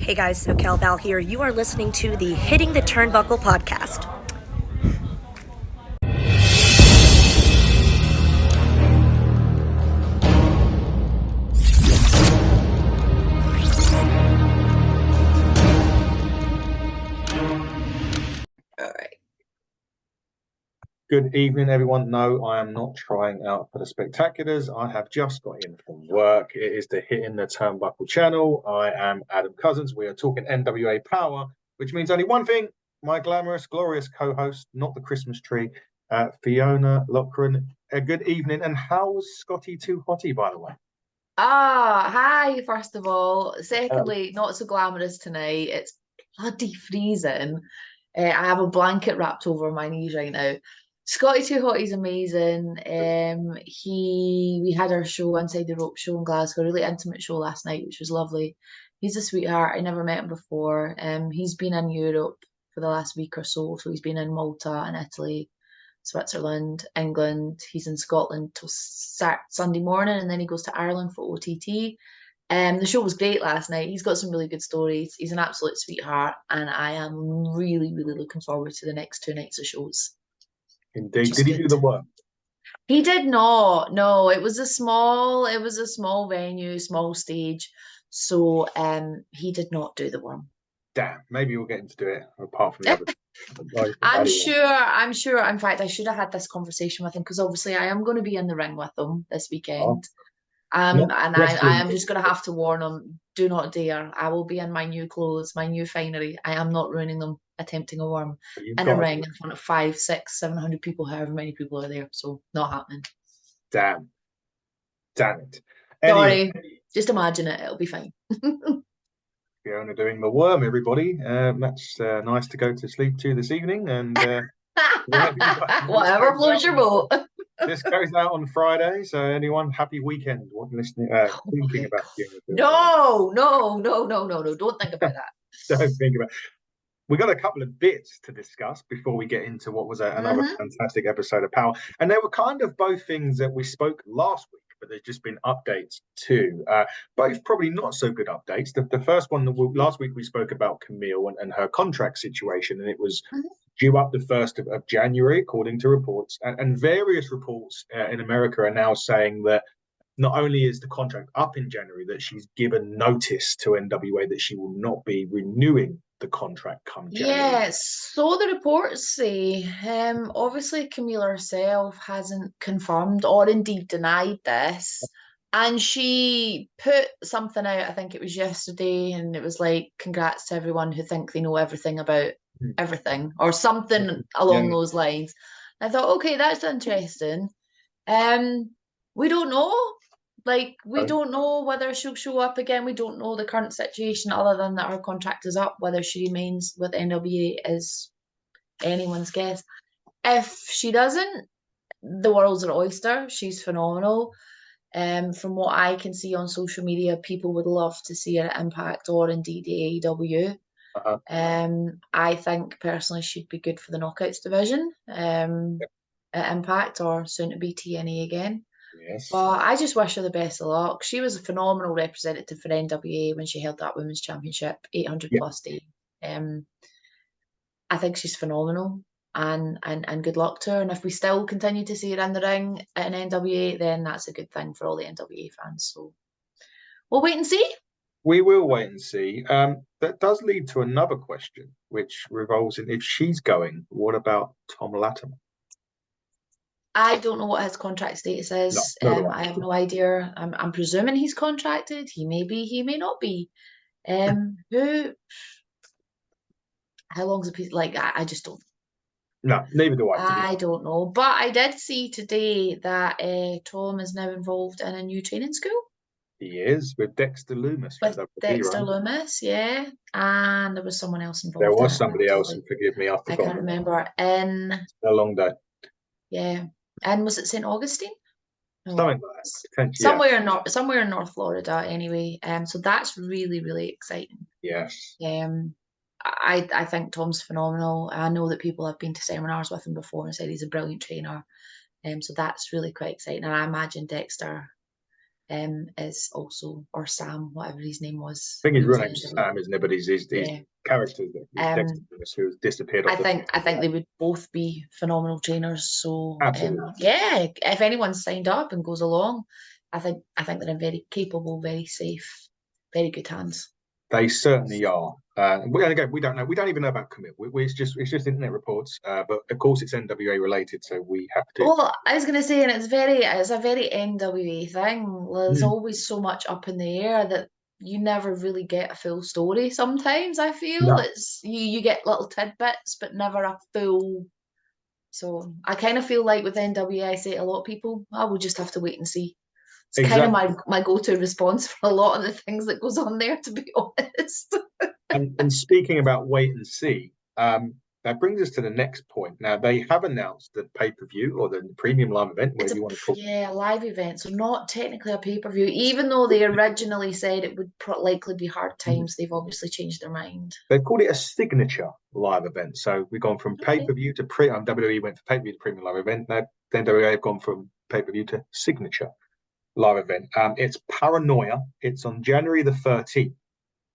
Hey guys, SoCal Val here. You are listening to the Hitting the Turnbuckle podcast. Good evening, everyone. No, I am not trying out for the spectaculars. I have just got in from work. It is the Hitting the Turnbuckle channel. I am Adam Cousins. We are talking NWA Powerr, which means only one thing. My glamorous, glorious co-host, not the Christmas tree, Fiona Lochran. Good evening. And how's Scotty Too Hotty, by the way? Hi, first of all. Secondly, not so glamorous tonight. It's bloody freezing. I have a blanket wrapped over my knees right now. Scotty Too Hotty's amazing. We had our show, Inside the Rope show in Glasgow, a really intimate show last night, which was lovely. He's a sweetheart. I never met him before. He's been in Europe for the last week or so. So he's been in Malta and Italy, Switzerland, England. He's in Scotland till Sunday morning, and then he goes to Ireland for OTT. The show was great last night. He's got some really good stories. He's an absolute sweetheart, and I am really, really looking forward to the next 2 nights of shows. Indeed. Did he do the work? He did not. No, it was a small venue, small stage. So he did not do the worm. Damn, maybe we'll get him to do it apart from the other. I'm sure. In fact, I should have had this conversation with him because obviously I am going to be in the ring with him this weekend. And I am just going to have to warn him, do not dare. I will be in my new clothes, my new finery. I am not ruining them attempting a worm in a ring in front of 500, 600, 700 people, however many people are there. So not happening. Damn it. Anyway. Sorry, just imagine it. It'll be fine. Fiona doing the worm, everybody. That's nice to go to sleep to this evening. And whatever floats your boat. This goes out on Friday, so anyone, happy weekend. What listening? Thinking about Fiona? No, don't think about that. Don't think about. We got a couple of bits to discuss before we get into what was another fantastic episode of Powerr, and they were kind of both things that we spoke last week, but there's just been updates too. Both probably not so good updates. The first one, last week we spoke about Camille and her contract situation, and it was due up the 1st of January, according to reports, and various reports in America are now saying that not only is the contract up in January, that she's given notice to NWA that she will not be renewing the contract come January. Yes, so the reports say, obviously Camille herself hasn't confirmed or indeed denied this. And she put something out, I think it was yesterday, and it was like, congrats to everyone who think they know everything about everything, or something along those lines. I thought, okay, that's interesting. We don't know. We don't know whether she'll show up again. We don't know the current situation other than that her contract is up. Whether she remains with NWA is anyone's guess. If she doesn't, the world's an oyster. She's phenomenal. From what I can see on social media, people would love to see her at Impact or indeed AEW. I think personally she'd be good for the Knockouts division at Impact or soon to be TNA again. Yes. Well, I just wish her the best of luck. She was a phenomenal representative for NWA when she held that women's championship, 800 plus days. I think she's phenomenal, and good luck to her. And if we still continue to see her in the ring at an NWA, then that's a good thing for all the NWA fans. So we'll wait and see. We will wait and see. That does lead to another question, which revolves in, if she's going, what about Tom Latimer? I don't know what his contract status is. No, I have no idea. I'm presuming he's contracted. He may be, he may not be. How long's a piece? I just don't. No, neither do I. I don't know. But I did see today that Tom is now involved in a new training school. He is, with Dexter Loomis. Loomis, yeah. And there was someone else involved. There was somebody else, and forgive me, I can't remember. It's a long day. Yeah. And was it St. Augustine? Something like that. Somewhere in North Florida, anyway. So that's really, really exciting. Yes. I think Tom's phenomenal. I know that people have been to seminars with him before and said he's a brilliant trainer. So that's really quite exciting. And I imagine Dexter is also, or Sam, whatever his name was. I think when his he was real in name's NWA. Sam, isn't it? But his Yeah. character is Dexter Um, Lewis, who's disappeared off I the. think they would both be phenomenal trainers. So Absolutely. yeah, if anyone's signed up and goes along, I think they're in very capable, very safe, very good hands. They certainly are. And again, we don't know. We don't even know about commit. It's just internet reports. But of course, it's NWA related, so we have to. Well, I was going to say, and it's a very NWA thing. There's always so much up in the air that you never really get a full story. Sometimes I feel No. it's you get little tidbits, but never a full. So I kind of feel like with NWA, I say to a lot of people, I will just have to wait and see. It's kind of Exactly. my go-to response for a lot of the things that goes on there, to be honest. And speaking about wait and see, that brings us to the next point. Now they have announced the pay-per-view or the premium live event, It's whatever you want to call it. a live event, so not technically a pay-per-view, even though they originally said it would likely be hard times. They've obviously changed their mind. They've called it a signature live event. So we've gone from Okay. pay-per-view to WWE went for pay-per-view to premium live event. Now WWE have gone from pay-per-view to signature live event. It's Paranoia. It's on January the 13th.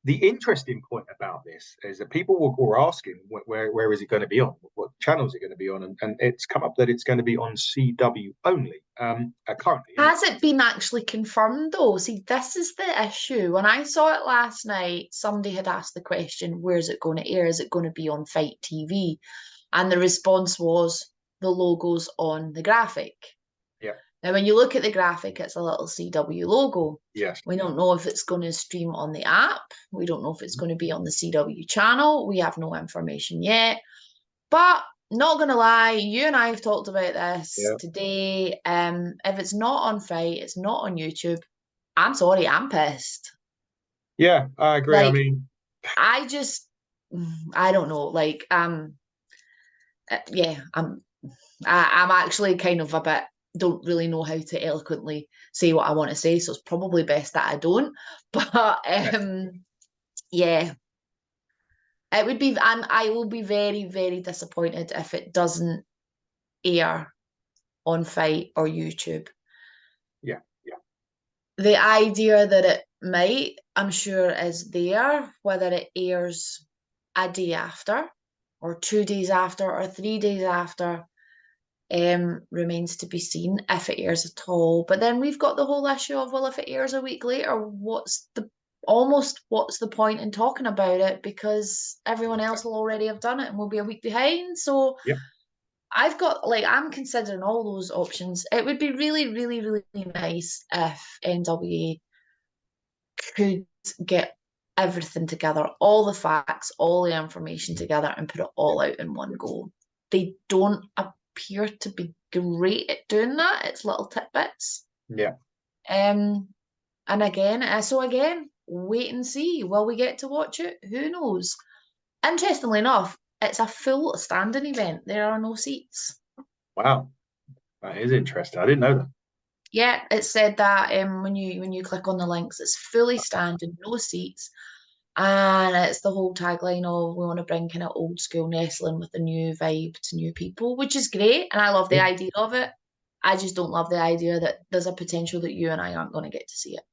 The interesting point about this is that people were asking where is it going to be on, what channel is it going to be on, and it's come up that it's going to be on CW only currently. Has it been actually confirmed though? See, this is the issue. When I saw it last night, somebody had asked the question, where's it going to air? Is it going to be on Fight TV? And the response was the logo's on the graphic. Yeah. Now, when you look at the graphic, it's a little CW logo. Yes. We don't know if it's going to stream on the app. We don't know if it's going to be on the CW channel. We have no information yet. But not going to lie, you and I have talked about this today. If it's not on Fight, it's not on YouTube. I'm sorry, I'm pissed. Yeah, I agree. Like, I mean, I don't know. Like, yeah, I'm actually kind of a bit, don't really know how to eloquently say what I want to say, so it's probably best that I don't. But yeah, it would be, and I will be very, very disappointed if it doesn't air on Fight or YouTube. yeah. The idea that it might, I'm sure, is there. Whether it airs a day after, or 2 days after, or 3 days after, remains to be seen if it airs at all. But then we've got the whole issue of, well, if it airs a week later, what's the point in talking about it, because everyone else will already have done it and we'll be a week behind. So Yep. I'm considering all those options. It would be really, really, really nice if NWA could get everything together, all the facts, all the information together, and put it all out in one go. They don't appear to be great at doing that. It's little tidbits. Yeah. And again, wait and see. Will we get to watch it? Who knows? Interestingly enough, it's a full standing event. There are no seats. Wow. That is interesting. I didn't know that. Yeah, it said that when you click on the links, it's fully standing, no seats. And it's the whole tagline of, we want to bring kind of old school wrestling with a new vibe to new people, which is great. And I love the idea of it. I just don't love the idea that there's a potential that you and I aren't going to get to see it.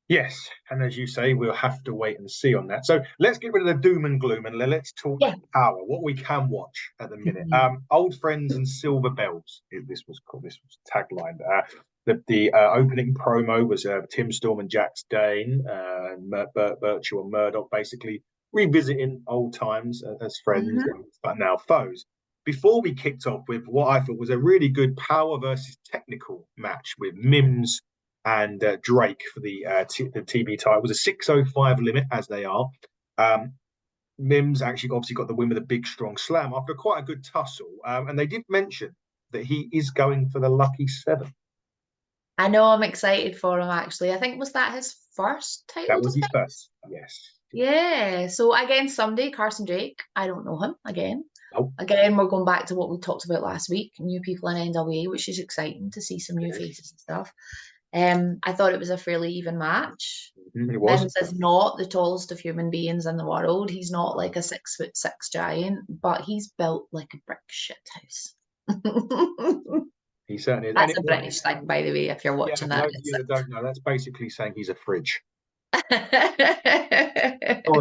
Yes, and as you say, we'll have to wait and see on that. So let's get rid of the doom and gloom and let's talk Powerr, what we can watch at the minute. Old Friends and Silver Bells. This was called. This was taglined. The opening promo was Tim Storm and Jax Dane, Virtue and Murdoch, basically revisiting old times as friends, but now foes. Before we kicked off with what I thought was a really good Powerr versus technical match with Mims and Drake for the TB title. It was a 6:05 limit, as they are. Mims actually obviously got the win with a big, strong slam after quite a good tussle. And they did mention that he is going for the Lucky Seven. I know, I'm excited for him, actually. I think, was that his first title? That was his first, yes. Yeah, so against somebody, Carson Drake. I don't know him again. Nope. Again, we're going back to what we talked about last week, new people in NWA, which is exciting to see some new faces and stuff. I thought it was a fairly even match. It was. Mims is not the tallest of human beings in the world. He's not like a 6'6" giant, but he's built like a brick shit house. He certainly is. And That's a British thing, by the way, if you're yeah, watching for that. those of you that don't know, that's basically saying he's a fridge or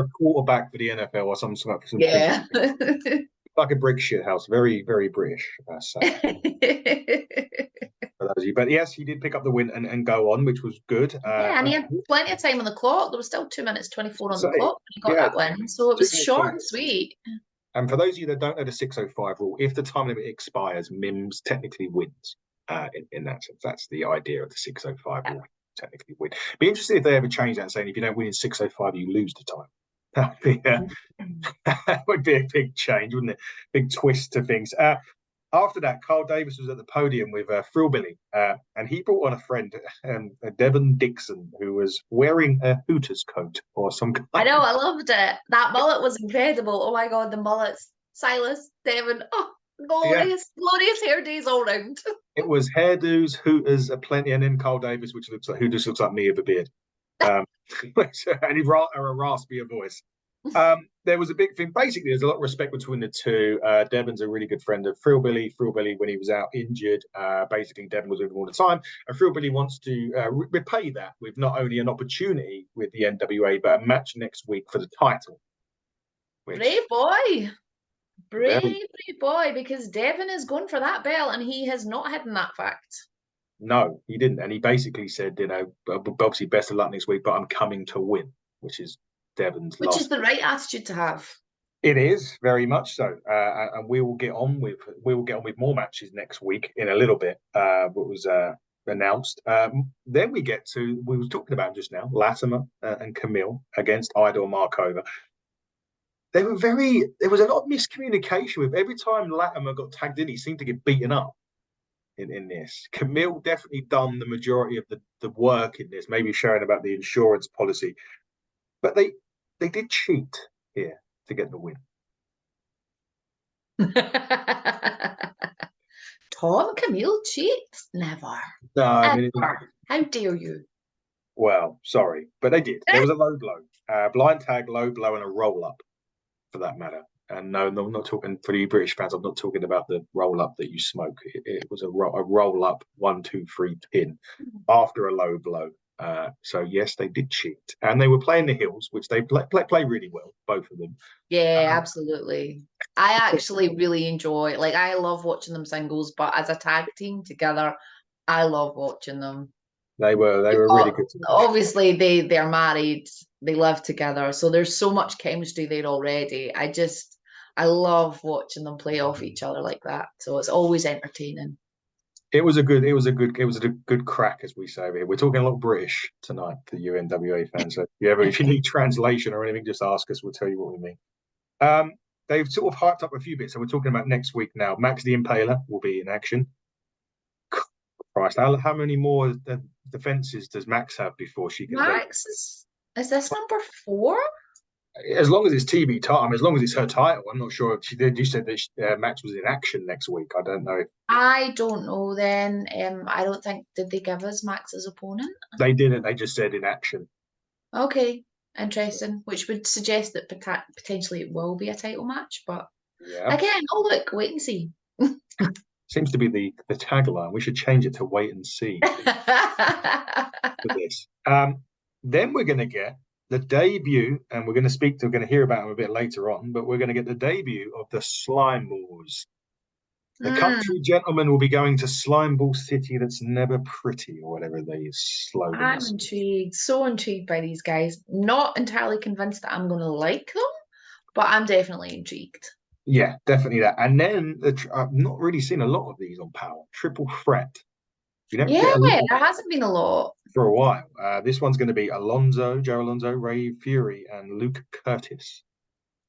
a quarterback for the NFL or some sort of some Yeah. like a brick shit house. Very, very British. For those of you. But yes, he did pick up the win and go on, which was good. Yeah, and he had plenty of time on the clock. There was still 2 minutes 24 on the clock when he got yeah, that win. So it 2 was minutes short 20. and sweet. And for those of you that don't know the 6:05 rule, if the time limit expires, Mims technically wins. In that sense, that's the idea of the 6:05 rule. Technically win. Be interested if they ever change that, saying if you don't win in 6:05, you lose the time. That would be a big change, wouldn't it? Big twist to things. After that, Carl Davis was at the podium with Frillbilly, and he brought on a friend, Devon Dixon, who was wearing a Hooters coat or some kind. I know, I loved it. That mullet was incredible. Oh my God, the mullets. Silas, Devon, oh, glorious, glorious hair days all round. It was hairdos, Hooters, aplenty, and then Carl Davis, who just looks like me with a beard, and a raspier voice. There was a big thing. Basically, there's a lot of respect between the two. Devon's a really good friend of Frillbilly. Frillbilly, when he was out injured, basically Devon was with him all the time. And Frillbilly wants to repay that with not only an opportunity with the NWA, but a match next week for the title. Brave boy. Brave boy, because Devon is going for that belt and he has not hidden that fact. No, he didn't. And he basically said, obviously best of luck next week, but I'm coming to win, which is Devon's Which is the right attitude to have. It is very much so, and we will get on with more matches next week in a little bit. What was announced. Then we were talking about just now, Latimer and Camille against Idol Markova. There was a lot of miscommunication with every time Latimer got tagged in, he seemed to get beaten up in this. Camille definitely done the majority of the work in this, maybe showing about the insurance policy, but they did cheat here to get the win. Tom Camille cheats? Never. No, I mean, how dare you? Well, sorry, but they did. There was a low blow, blind tag, low blow, and a roll up, for that matter. And no, I'm not talking for you British fans. I'm not talking about the roll up that you smoke. It was a roll up 1, 2, 3 pin after a low blow. So yes, they did cheat, and they were playing the heels, which they play really well, both of them. Yeah, absolutely. I actually really enjoy. Like, I love watching them singles, but as a tag team together, I love watching them. They were really good. Obviously, they're married, they live together, so there's so much chemistry there already. I love watching them play off each other like that. So it's always entertaining. It was a good crack, as we say here. We're talking a lot British tonight for you NWA fans. So if you need translation or anything, just ask us. We'll tell you what we mean. They've sort of hyped up a few bits. So we're talking about next week now. Max the Impaler will be in action. Christ, how many more defenses does Max have before she can? Max is this number 4? As long as it's TV time, as long as it's her title. I'm not sure if she did. You said that Max was in action next week. I don't know. I don't know then. I don't think, did they give us Max's opponent? They didn't. They just said in action. Okay, interesting. Which would suggest that potentially it will be a title match. But again, look, wait and see. Seems to be the tagline. We should change it to wait and see for this. Then we're going to get the debut, and we're going to hear about him a bit later on, but we're going to get the debut of the Slime Balls. The country gentleman will be going to Slime Ball City that's never pretty, or whatever they slogan. I'm intrigued, so intrigued by these guys. Not entirely convinced that I'm going to like them, but I'm definitely intrigued. Yeah, definitely that. And then I've not really seen a lot of these on Powerr. Triple Threat. There hasn't been a lot for a while. This one's going to be Joe Alonzo, Ray Fury, and Luke Curtis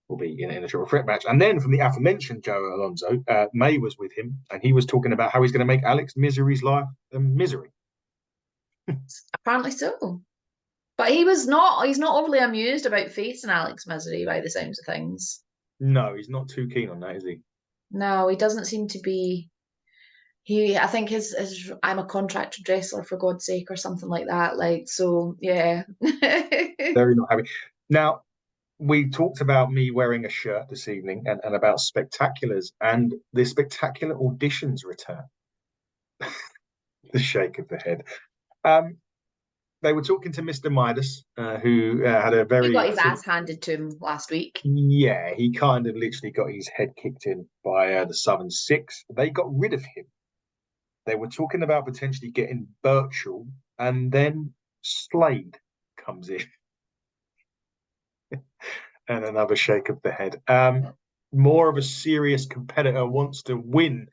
will be in a triple threat match. And then from the aforementioned Joe Alonzo, May was with him, and he was talking about how he's going to make Alex Misery's life a misery. Apparently so. But he's not overly amused about facing Alex Misery by the sounds of things. No, he's not too keen on that, is he? No, he doesn't seem to be. I think his I'm a contracted wrestler for God's sake or something like that. Like, so yeah. Very not happy. Now, we talked about me wearing a shirt this evening and about spectaculars, and the spectacular auditions return. The shake of the head. They were talking to Mr. Midas, who had a He got very his ass handed to him last week. yeah, he kind of literally got his head kicked in by the Southern Six. They got rid of him. They were talking about potentially getting Birchall, and then Slade comes in, and another shake of the head. More of a serious competitor wants to win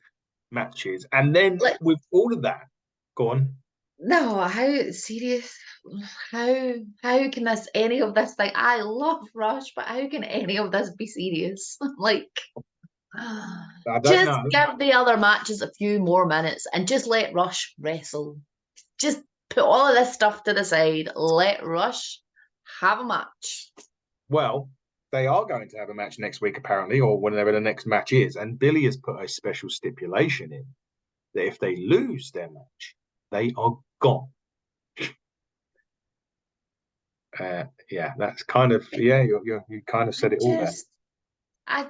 matches, and then Like, with all of that, go on. no, how serious? How can this any of this thing? I love Rush, but how can any of this be serious? Like, I don't just know. give the other matches a few more minutes and just let Rush wrestle. Just put all of this stuff to the side. Let Rush have a match. Well, they are going to have a match next week, apparently, or whenever the next match is. And Billy has put a special stipulation in that if they lose their match, they are gone. Yeah, that's kind of you kind of said it all there. Just I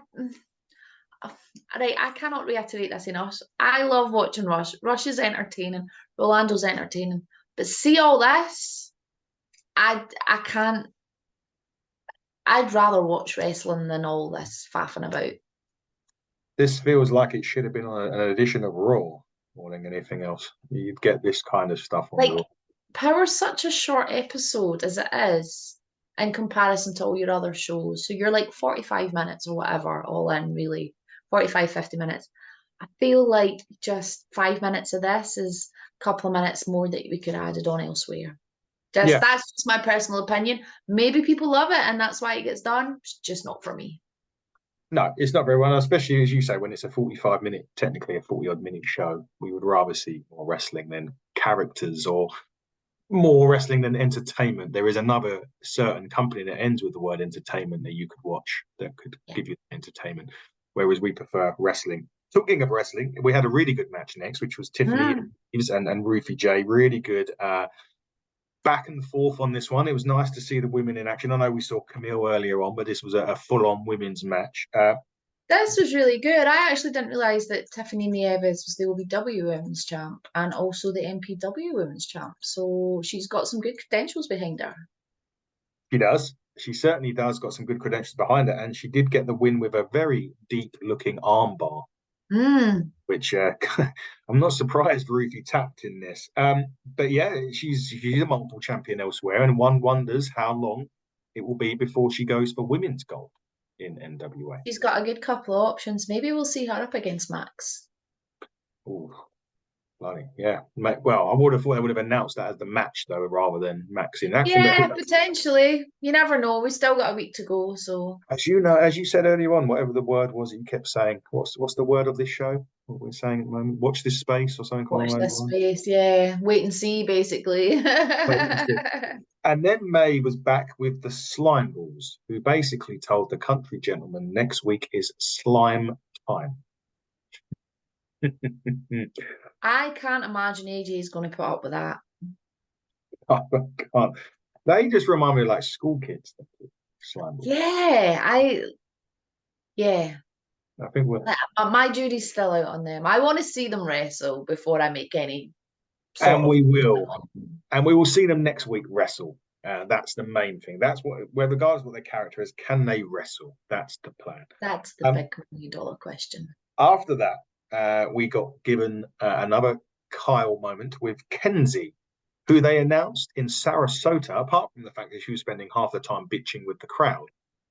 right, I cannot reiterate this enough. I love watching Rush. Rush is entertaining. Rolando's entertaining. But see all this, I can't. I'd rather watch wrestling than all this faffing about. This feels like it should have been on an edition of Raw more than anything else. You'd get this kind of stuff on Raw. Like, Power's such a short episode as it is in comparison to all your other shows. So you're like 45 minutes or whatever, all in really, 45, 50 minutes. I feel like just 5 minutes of this is a couple of minutes more that we could have added on elsewhere. Yeah, That's just my personal opinion. Maybe people love it and that's why it gets done. It's just not for me. no, it's not very well, especially as you say, when it's a 45 minute, technically a 40 odd minute show. We would rather see more wrestling than characters or more wrestling than entertainment. There is another certain company that ends with the word entertainment that you could watch that could give you entertainment, whereas we prefer wrestling. Talking of wrestling, we had a really good match next, which was Tiffany and Rufy J. Really good. Back and forth on this one. It was nice to see the women in action. I know we saw Camille earlier on, but this was a full-on women's match. This was really good. I actually didn't realize that Tiffany Nieves was the OVW Women's Champ and also the MPW Women's Champ. So she's got some good credentials behind her. She does. She certainly does. Got some good credentials behind her, and she did get the win with a very deep-looking armbar, which I'm not surprised Ruthie tapped in this. But yeah, she's a multiple champion elsewhere, and one wonders how long it will be before she goes for women's gold in NWA. She's got a good couple of options. Maybe we'll see her up against Max. Ooh, bloody yeah. Well, I would have thought they would have announced that as the match though, rather than Max in action. Yeah, potentially. You never know. We still got a week to go, so as you know, as you said earlier on, whatever the word was that you kept saying, what's the word of this show? What we're saying at the moment? Watch this space or something along watch those this lines. space. Yeah, wait and see, basically. And then May was back with the Slime Balls, who basically told the country gentleman next week is slime time. I can't imagine AJ is going to put up with that. I can't. They just remind me of like school kids. Slime Balls. Yeah. I think we're. My jury's still out on them. I want to see them wrestle before I make any And we will. And we will see them next week wrestle. That's the main thing. That's where regardless of what their character is, can they wrestle? That's the plan. That's the big $1 million question. After that, we got given another Kyle moment with Kenzie, who they announced in Sarasota, apart from the fact that she was spending half the time bitching with the crowd,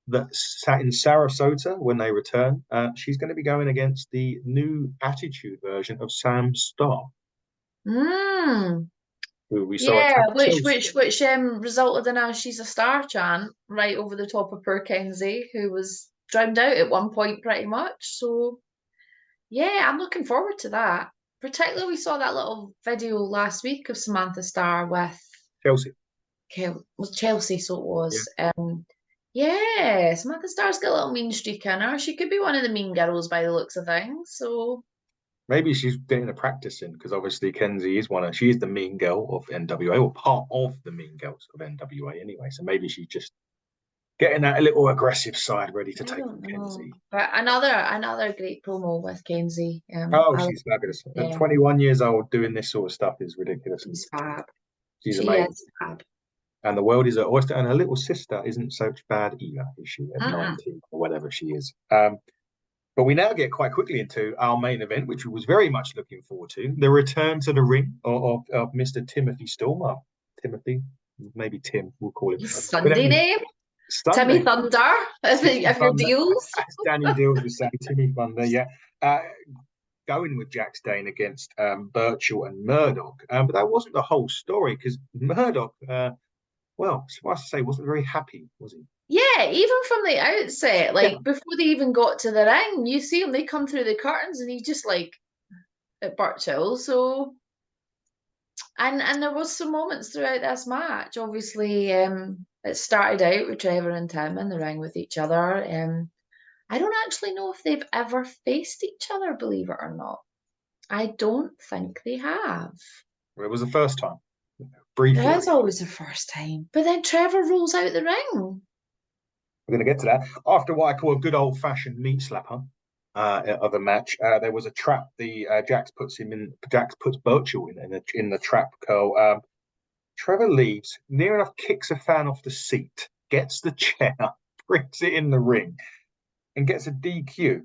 that sat in Sarasota when they return, she's going to be going against the new Attitude version of Sam Starr. Who we saw which resulted in a "She's a Star" chant right over the top of poor Kenzie, who was drowned out at one point pretty much. So yeah, I'm looking forward to that. Particularly, we saw that little video last week of Samantha Starr with Chelsea. Was Chelsea, so it was. Yeah. Yeah, Samantha Starr's got a little mean streak in her. She could be one of the mean girls by the looks of things. So maybe she's getting a practice in because obviously Kenzie is she is the mean girl of NWA or part of the mean girls of NWA anyway. So maybe she's just getting that little aggressive side ready to I take on don't know. Kenzie. But another great promo with Kenzie. Oh, I she's fabulous. At yeah, 21 years old, doing this sort of stuff is ridiculous. she's fab. She's She amazing. is fab. And the world is her oyster. And her little sister isn't such bad either, is she? At Uh-uh. 19 or whatever she is. But we now get quite quickly into our main event, which we was very much looking forward to: the return to the ring of Mr. Timothy Storm. Timothy, maybe Tim, we'll call him. His But Sunday anyway, name? Timmy Sunday, Thunder, Timmy if your Thunder, deals. as Danny Deals was saying, Timmy Thunder, yeah. Uh, Going with Jack Stane against Burchell and Murdoch. But that wasn't the whole story, because Murdoch, well, suffice to say, wasn't very happy, was he? Yeah, even from the outset, Yeah. like before they even got to the ring, you see him, they come through the curtains and he's just like at Burchill. So and there was some moments throughout this match. Obviously, it started out with Trevor and Tim in the ring with each other. I don't actually know if they've ever faced each other, believe it or not. I don't think they have. It was the first time, It briefly. is always the first time. But then Trevor rolls out the ring. We're going to get to that. After what I call a good old-fashioned meat slapper of a match, there was a trap. Jax puts him in. Jax puts Burchill in the trap curl. Trevor leaves, near enough kicks a fan off the seat, gets the chair, brings it in the ring, and gets a DQ,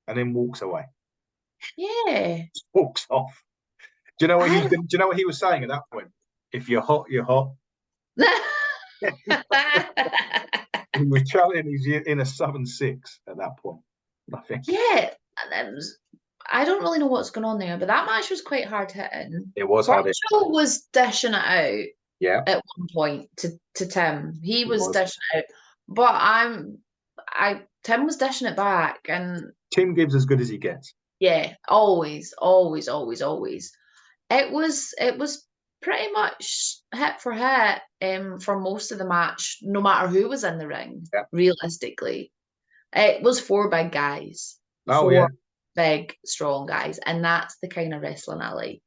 and then walks away. Yeah. Just walks off. Do you know what he was? I Do you know what he was saying at that point? If you're hot, you're hot. He was challenging. He's in a Southern Six at that point, I think. Yeah, I don't really know what's going on there, but that match was quite hard hitting. It was hard. Burchill was dishing it out Yeah, at one point to Tim. He it was was. dishing it out, but Tim was dishing it back, and Tim Gibbs as good as he gets. yeah, always, always, always, always. It was pretty much hit for hit for most of the match, no matter who was in the ring. Yeah. Realistically, it was four big guys, Oh yeah, four big strong guys, and that's the kind of wrestling I like.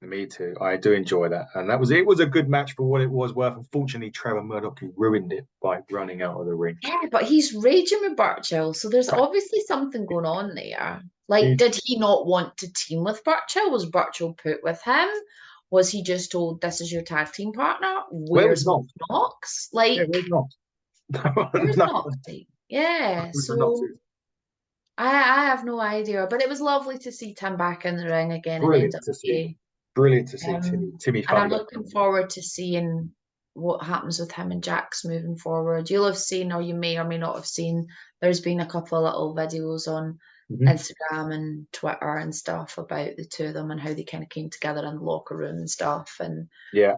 me too. I do enjoy that, and that was it. Was a good match for what it was worth. Unfortunately, Trevor Murdoch ruined it by running out of the ring. Yeah, but he's raging with Burchill, so there's obviously something going on there. Like, did he not want to team with Burchill? Was Burchill put with him? Was he just told, "This is your tag team partner"? Where was Where's Knox? Knox? Yeah, Like, where's Knox? where's No, Knox? Yeah, Knox. so I have no idea, but it was lovely to see Tim back in the ring again in Brilliant to see. NWA. Brilliant to see Timmy And I'm Thunder. looking forward to seeing what happens with him and Jax moving forward. You'll have seen, or you may or may not have seen, there's been a couple of little videos on Instagram and Twitter and stuff about the two of them and how they kind of came together in the locker room and stuff. And yeah,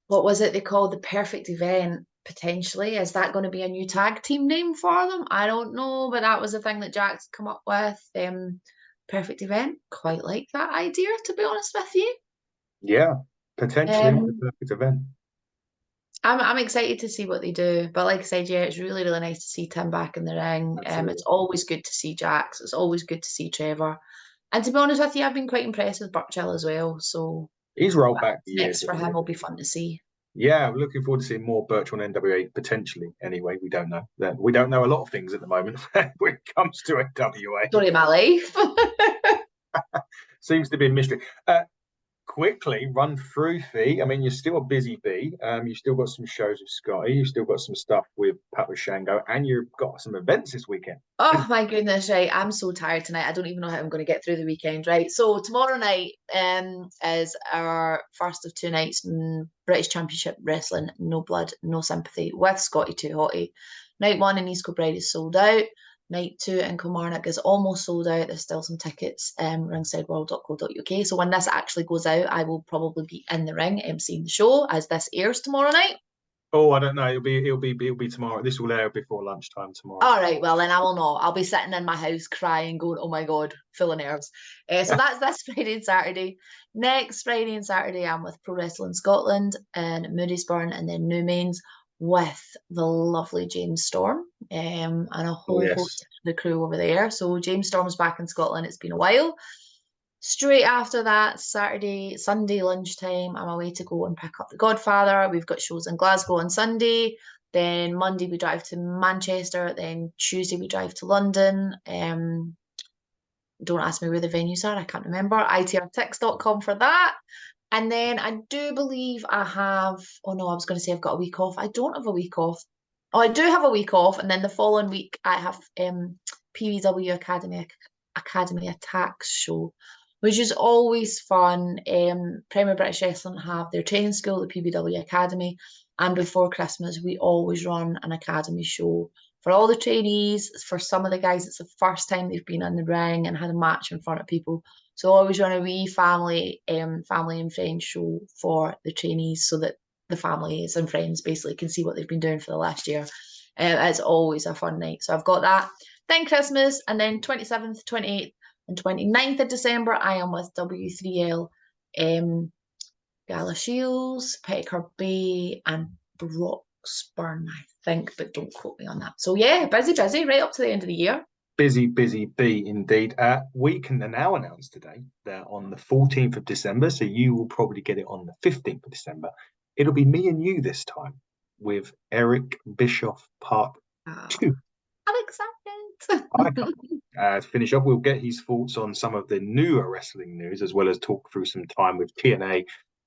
what was it they called the perfect event? Potentially, is that going to be a new tag team name for them? I don't know, but that was the thing that Jack's come up with. Perfect event, quite like that idea, to be honest with you. yeah, potentially the Um, perfect event. I'm excited to see what they do, but like I said, yeah, it's really really nice to see Tim back in the ring. It's always good to see Jax. It's always good to see Trevor, and to be honest with you, I've been quite impressed with Burchill as well. So He's rolled back the years. next for him will be fun to see. Yeah, we're looking forward to seeing more Birch on NWA potentially. Anyway, we don't know. We don't know a lot of things at the moment when it comes to NWA. Story of my life. Seems to be a mystery. Quickly run through Fee. I mean, you're still a busy bee. You've still got some shows with Scotty. You've still got some stuff with Pat with Shango, and you've got some events this weekend. Oh my goodness, right. I'm so tired tonight. I don't even know how I'm going to get through the weekend, right? So tomorrow night is our first of two nights in British Championship Wrestling, No Blood, No Sympathy with Scotty Too Hottie. Night one in East Kilbride is sold out. Night two in Kilmarnock is almost sold out. There's still some tickets, ringsideworld.co.uk. So when this actually goes out, I will probably be in the ring emceeing the show as this airs tomorrow night. Oh, I don't know. It'll be tomorrow. This will air before lunchtime tomorrow. All right, well then I will not. I'll be sitting in my house crying, going, "Oh my god," full of nerves. So that's this Friday and Saturday. Next Friday and Saturday, I'm with Pro Wrestling Scotland and Moodiesburn, and then New Mains with the lovely James Storm, and a whole host of the crew over there. So James Storm's back in Scotland. It's been a while. Straight after that, Sunday lunchtime, I'm away to go and pick up The Godfather. We've got shows in Glasgow on Sunday. Then Monday we drive to Manchester. Then Tuesday we drive to London. Don't ask me where the venues are. I can't remember. itrtix.com for that. And then I do believe I have, oh no, I was going to say I've got a week off. I don't have a week off. Oh, I do have a week off. And then the following week I have PVW Academy Attacks show, which is always fun. Premier British Wrestling have their training school, the PVW Academy. And before Christmas, we always run an academy show for all the trainees. For some of the guys, it's the first time they've been in the ring and had a match in front of people. So I always run a wee family and friends show for the trainees so that the families and friends basically can see what they've been doing for the last year. It's always a fun night. So I've got that. Then Christmas, and then 27th, 28th, and 29th of December, I am with W3L, Gala Shields, Petticoat Bay, and Broxburn, I think, but don't quote me on that. So yeah, busy, right up to the end of the year. Busy bee indeed. We can now announce today that on the 14th of December, so you will probably get it on the 15th of December, it'll be me and you this time with Eric Bischoff Part 2. I'm excited. I can't. To finish off, we'll get his thoughts on some of the newer wrestling news, as well as talk through some time with TNA,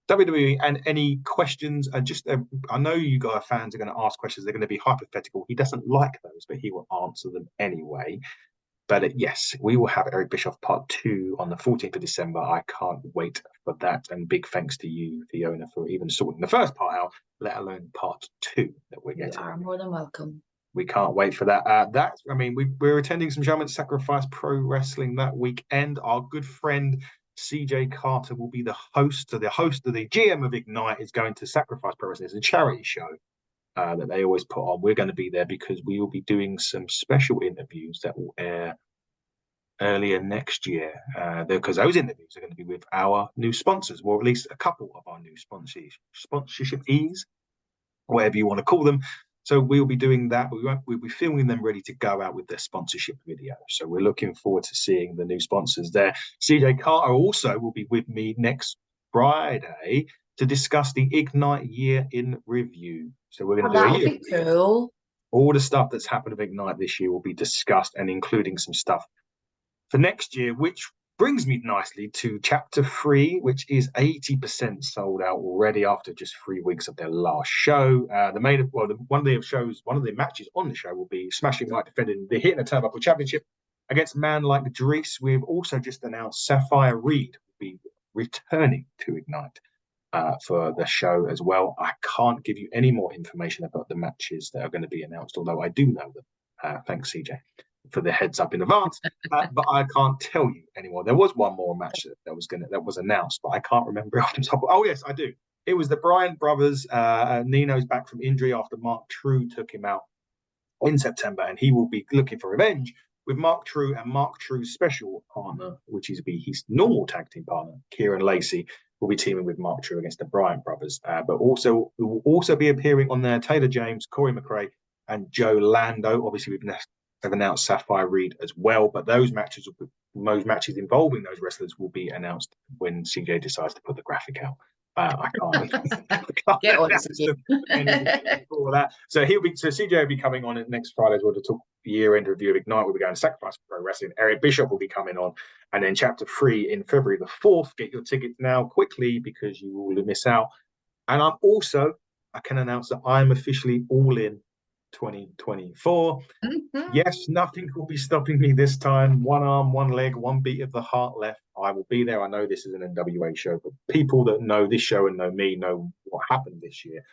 WWE, and any questions. And just, I know you guys fans are going to ask questions. They're going to be hypothetical. He doesn't like those, but he will answer them anyway. But yes, we will have Eric Bischoff Part 2 on the 14th of December. I can't wait for that. And big thanks to you, Fiona, for even sorting the first part out, let alone Part 2 that we're getting. You are more than welcome. We can't wait for that. We're attending some Shaman Sacrifice Pro Wrestling that weekend. Our good friend CJ Carter will be the host. So the host of the GM of Ignite is going to Sacrifice Pro Wrestling. It's a charity show that they always put on. We're going to be there because we will be doing some special interviews that will air earlier next year. Because those interviews are going to be with our new sponsors, or at least a couple of our new sponsorship ease, whatever you want to call them. So we'll be doing that. We'll be filming them ready to go out with their sponsorship video. So we're looking forward to seeing the new sponsors there. CJ Carter also will be with me next Friday to discuss the Ignite year in review. So we're going to do a year. That'll be cool. All the stuff that's happened with Ignite this year will be discussed, and including some stuff for next year, which brings me nicely to Chapter 3, which is 80% sold out already after just 3 weeks of their last show. One of the matches on the show will be Smashing Mike defending the Hitting the Turnbuckle Championship against a man like Dries. We've also just announced Sapphire Reed will be returning to Ignite for the show as well. I can't give you any more information about the matches that are going to be announced, although I do know them. Thanks, CJ, for the heads up in advance, but I can't tell you anymore. There was one more match that was announced, but I can't remember off the top. Oh yes, I do. It was the Bryant brothers. Nino's back from injury after Mark True took him out in September, and he will be looking for revenge with Mark True and Mark True's special partner, which is his normal tag team partner, Kieran Lacey, will be teaming with Mark True against the Bryant brothers. But also will also be appearing on there Taylor James, Corey McRae, and Joe Lando. Obviously, they've announced Sapphire Reed as well, but most matches involving those wrestlers will be announced when CJ decides to put the graphic out. I can't Get on all that. So CJ will be coming on next Friday as well to talk year-end review of Ignite. We'll be going to Sacrifice Pro Wrestling. Eric Bischoff will be coming on, and then Chapter 3 in February the 4th. Get your tickets now quickly because you will miss out. And I can announce that I'm officially all in 2024. Yes, nothing will be stopping me this time. One arm, one leg, one beat of the heart left. I will be there. I know this is an NWA show, but people that know this show and know me know what happened this year,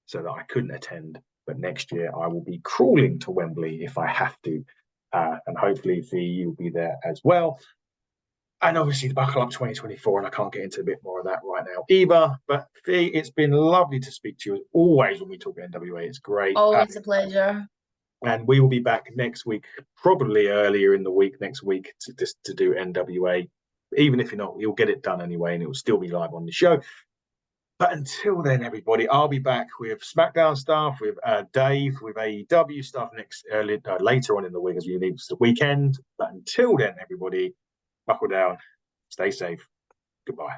so that I couldn't attend. But next year I will be crawling to Wembley if I have to, and hopefully Fee, you'll be there as well. And obviously the Buckle Up 2024, and I can't get into a bit more of that right now either. But Fee, it's been lovely to speak to you as always when we talk NWA. It's great. Always a pleasure. And we will be back next week, probably earlier in the week next week, to do NWA. Even if you're not, you'll get it done anyway, and it will still be live on the show. But until then, everybody, I'll be back with SmackDown stuff, with Dave, with AEW stuff later on in the week as we leave the weekend. But until then, everybody, buckle down, stay safe. Goodbye.